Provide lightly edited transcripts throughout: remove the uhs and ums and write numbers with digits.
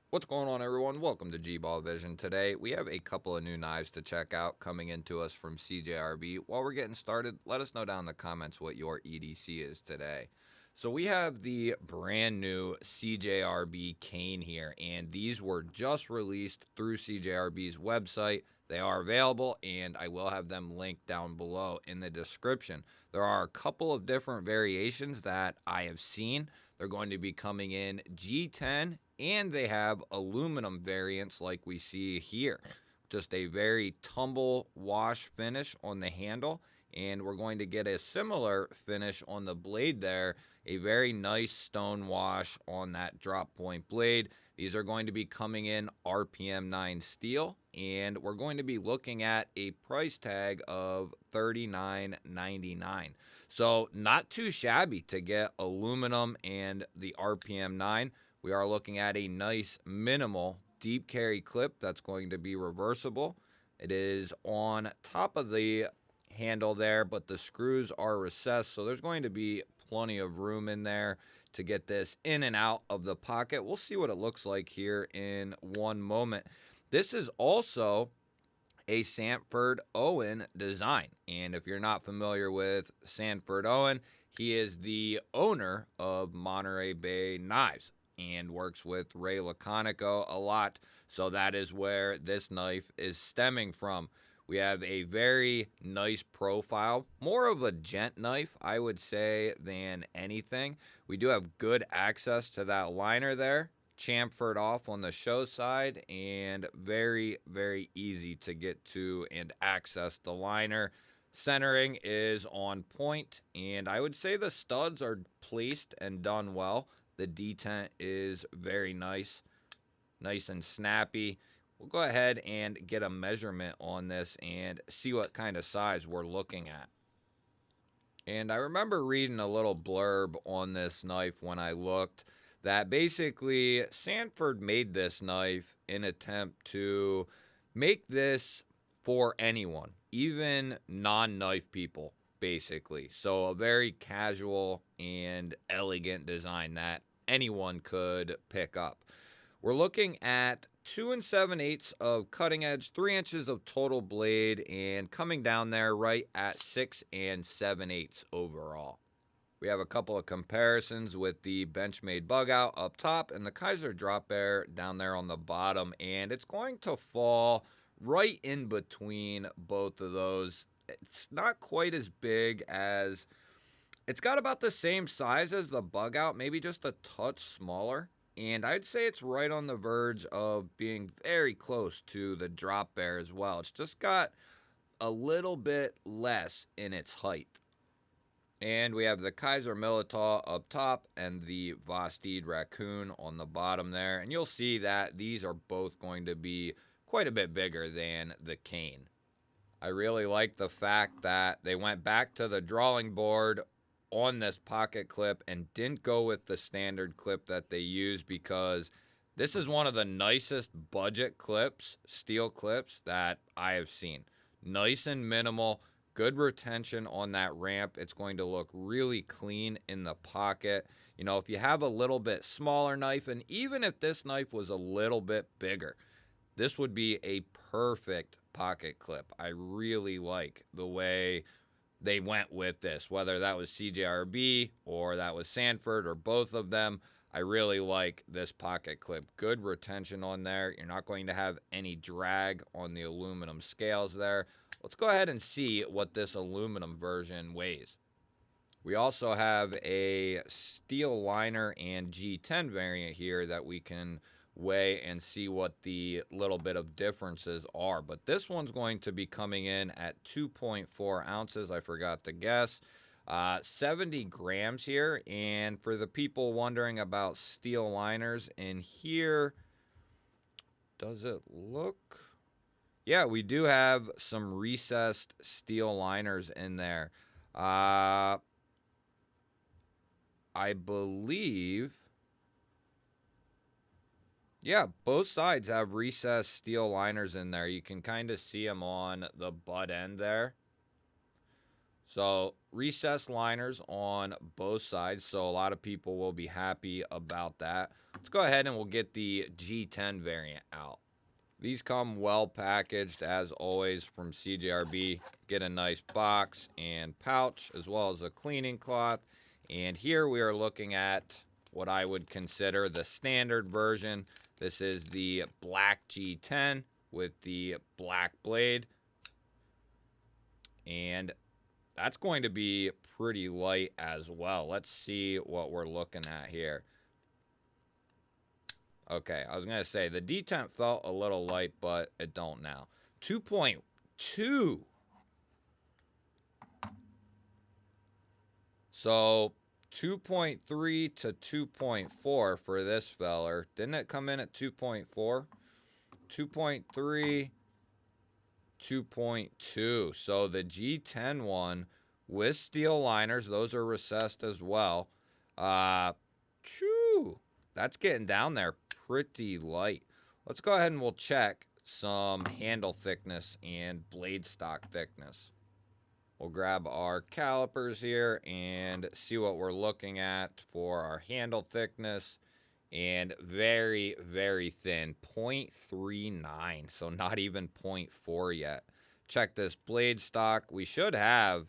What's going on, everyone? Welcome to G-Ball Vision. Today, we have a couple of new knives to check out coming into us from CJRB. While we're getting started, let us know down in the comments what your EDC is today. So we have the brand new CJRB Kain here, and these were just released through CJRB's website. They are available, and I will have them linked down below in the description. There are a couple of different variations that I have seen. They're going to be coming in G10, and they have aluminum variants like we see here. Just a very tumble wash finish on the handle, and we're going to get a similar finish on the blade there. A very nice stone wash on that drop point blade. These are going to be coming in RPM 9 steel, and we're going to be looking at a price tag of $39.99. So not too shabby to get aluminum and the RPM 9. We are looking at a nice minimal deep carry clip that's going to be reversible. It is on top of the handle there, but the screws are recessed, so there's going to be plenty of room in there to get this in and out of the pocket. We'll see what it looks like here in one moment. This is also a Sanford Owen design. And if you're not familiar with Sanford Owen, he is the owner of Monterey Bay Knives and works with Ray Laconico a lot. So that is where this knife is stemming from. We have a very nice profile, more of a gent knife, I would say, than anything. We do have good access to that liner there, chamfered off on the show side, and very, very easy to get to and access the liner. Centering is on point, and I would say the studs are placed and done well. The detent is very nice, nice and snappy. We'll go ahead and get a measurement on this and see what kind of size we're looking at. And I remember reading a little blurb on this knife when I looked that basically Sanford made this knife in attempt to make this for anyone, even non-knife people, basically. So a very casual and elegant design that anyone could pick up. We're looking at 2 7/8 of cutting edge, 3 inches of total blade, and coming down there right at 6 7/8 overall. We have a couple of comparisons with the Benchmade bug out up top and the Kaiser drop bear down there on the bottom, and it's going to fall right in between both of those. It's not quite as big as, it's got about the same size as the bug out, maybe just a touch smaller. And I'd say it's right on the verge of being very close to the drop bear as well. It's just got a little bit less in its height. And we have the Kaiser Militaw up top and the Vosteed Raccoon on the bottom there. And you'll see that these are both going to be quite a bit bigger than the Kain. I really like the fact that they went back to the drawing board on this pocket clip and didn't go with the standard clip that they use, because this is one of the nicest budget clips, steel clips, that I have seen. Nice and minimal, good retention on that ramp. It's going to look really clean in the pocket. You know, if you have a little bit smaller knife, and even if this knife was a little bit bigger, this would be a perfect pocket clip. I really like the way they went with this, whether that was CJRB or that was Sanford or both of them. I really like this pocket clip. Good retention on there. You're not going to have any drag on the aluminum scales there. Let's go ahead and see what this aluminum version weighs. We also have a steel liner and G10 variant here that we can weigh and see what the little bit of differences are. But this one's going to be coming in at 2.4 ounces. I forgot to guess. 70 grams here. And for the people wondering about steel liners in here, does it look? Yeah, we do have some recessed steel liners in there. I believe, yeah, both sides have recessed steel liners in there. You can kind of see them on the butt end there. So recessed liners on both sides, so a lot of people will be happy about that. Let's go ahead and we'll get the G10 variant out. These come well packaged as always from CJRB. Get a nice box and pouch as well as a cleaning cloth. And here we are looking at what I would consider the standard version. This is the black G10 with the black blade. And that's going to be pretty light as well. Let's see what we're looking at here. Okay, I was going to say the detent felt a little light, but it don't now. 2.2. So 2.3 to 2.4 for this feller. Didn't it come in at 2.4? 2.3, 2.2. So the G10 one with steel liners, those are recessed as well. That's getting down there pretty light. Let's go ahead and we'll check some handle thickness and blade stock thickness. We'll grab our calipers here and see what we're looking at for our handle thickness. And very, very thin, 0.39, so not even 0.4 yet. Check this blade stock. We should have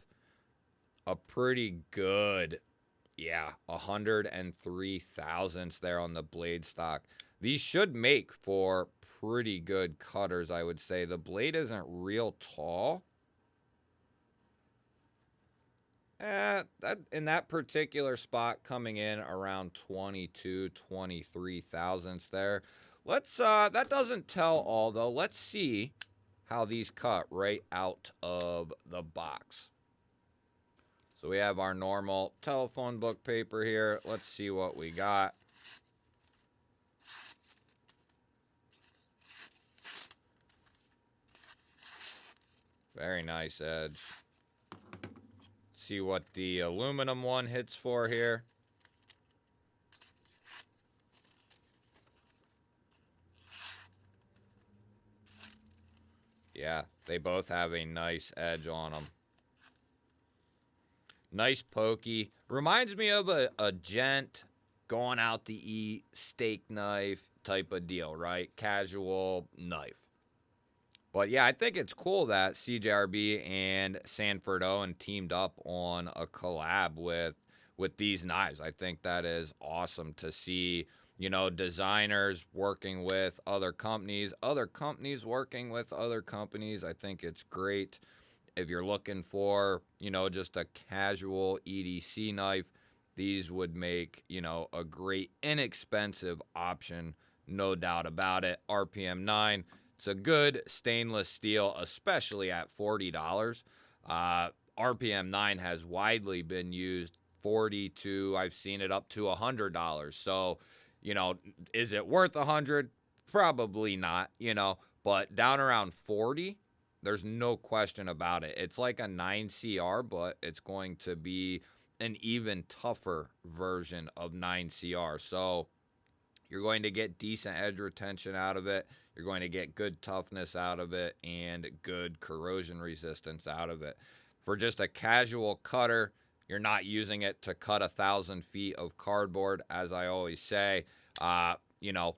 a pretty good, 103 thousandths there on the blade stock. These should make for pretty good cutters, I would say. The blade isn't real tall. In that particular spot, coming in around 22, 23 thousandths there. That doesn't tell all though. Let's see how these cut right out of the box. So we have our normal telephone book paper here. Let's see what we got. Very nice edge. See what the aluminum one hits for here. Yeah, they both have a nice edge on them. Nice pokey. Reminds me of a gent going out to eat, steak knife type of deal, right? Casual knife. But yeah, I think it's cool that CJRB and Sanford Owen teamed up on a collab with these knives. I think that is awesome to see, designers working with other companies working with other companies. I think it's great. If you're looking for, just a casual EDC knife, these would make, a great inexpensive option, no doubt about it. RPM 9. It's a good stainless steel, especially at $40. RPM 9 has widely been used $40 to, I've seen it up to $100. So, is it worth $100? Probably not, but down around 40, there's no question about it. It's like a 9CR, but it's going to be an even tougher version of 9CR. So you're going to get decent edge retention out of it. You're going to get good toughness out of it and good corrosion resistance out of it. For just a casual cutter, you're not using it to cut 1,000 feet of cardboard, as I always say.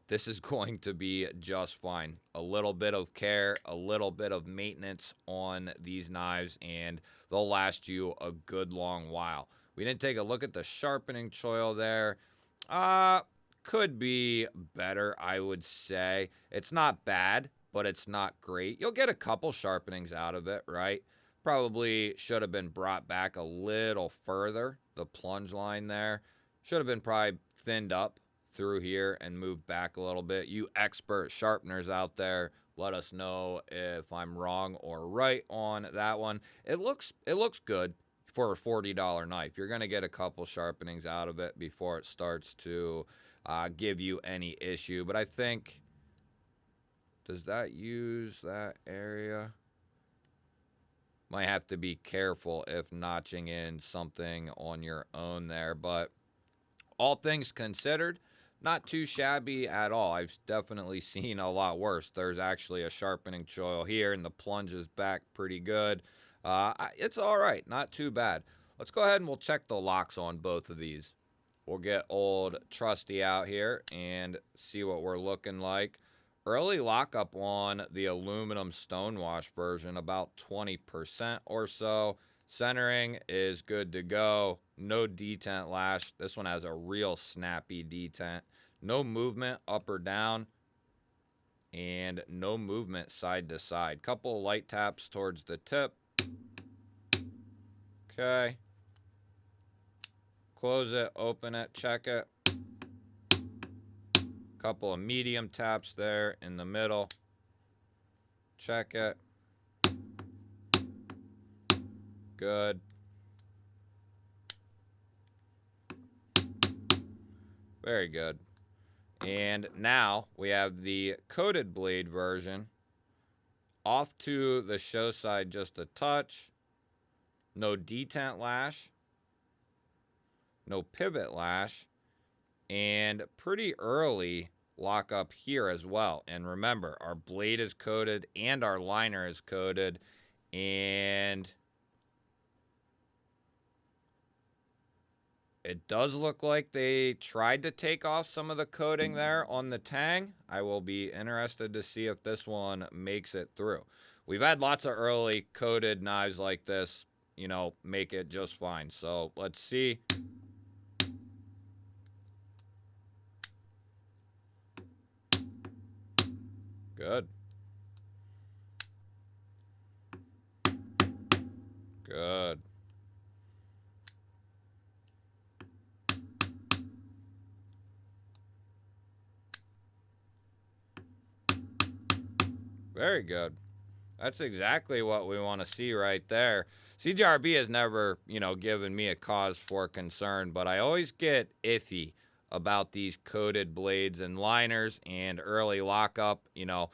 This is going to be just fine. A little bit of care, a little bit of maintenance on these knives, and they'll last you a good long while. We didn't take a look at the sharpening choil there. Could be better, I would say. It's not bad, but it's not great. You'll get a couple sharpenings out of it, right? Probably should have been brought back a little further. The plunge line there should have been probably thinned up through here and moved back a little bit. You expert sharpeners out there, let us know if I'm wrong or right on that one. It looks good for a $40 knife. You're going to get a couple sharpenings out of it before it starts to give you any issue. But I think, does that use that area? Might have to be careful if notching in something on your own there. But all things considered, not too shabby at all. I've definitely seen a lot worse. There's actually a sharpening choil here, and the plunge is back pretty good. It's all right. Not too bad. Let's go ahead and we'll check the locks on both of these. We'll get old Trusty out here and see what we're looking like. Early lockup on the aluminum stonewash version, about 20% or so. Centering is good to go. No detent lash. This one has a real snappy detent. No movement up or down. And no movement side to side. Couple light taps towards the tip. Okay. Close it, open it, check it. Couple of medium taps there in the middle. Check it. Good. Very good. And now we have the coated blade version. Off to the show side just a touch. No detent lash. No pivot lash. And pretty early lock up here as well. And remember, our blade is coated and our liner is coated. And it does look like they tried to take off some of the coating there on the tang. I will be interested to see if this one makes it through. We've had lots of early coated knives like this, you know, make it just fine. So let's see. Good. Good. Very good. That's exactly what we want to see right there. CJRB has never, you know, given me a cause for concern, but I always get iffy about these coated blades and liners and early lockup. You know,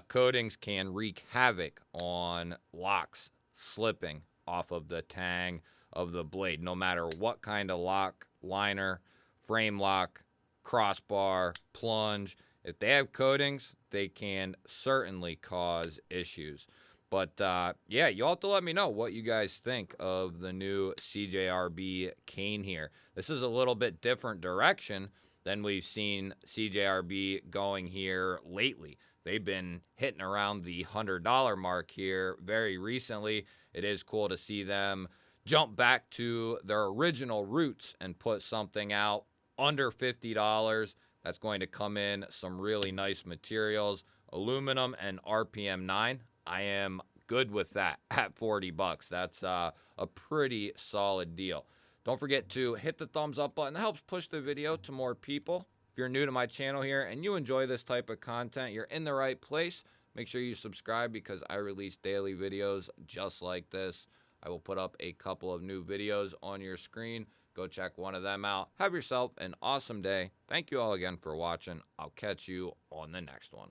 coatings can wreak havoc on locks slipping off of the tang of the blade, no matter what kind of lock, liner, frame lock, crossbar, plunge. If they have coatings, they can certainly cause issues. But yeah, you'll have to let me know what you guys think of the new CJRB Kain here. This is a little bit different direction than we've seen CJRB going here lately. They've been hitting around the $100 mark here very recently. It is cool to see them jump back to their original roots and put something out under $50. That's going to come in some really nice materials, aluminum and RPM 9. I am good with that at 40 bucks. That's a pretty solid deal. Don't forget to hit the thumbs up button. It helps push the video to more people. If you're new to my channel here and you enjoy this type of content, you're in the right place. Make sure you subscribe because I release daily videos just like this. I will put up a couple of new videos on your screen. Go check one of them out. Have yourself an awesome day. Thank you all again for watching. I'll catch you on the next one.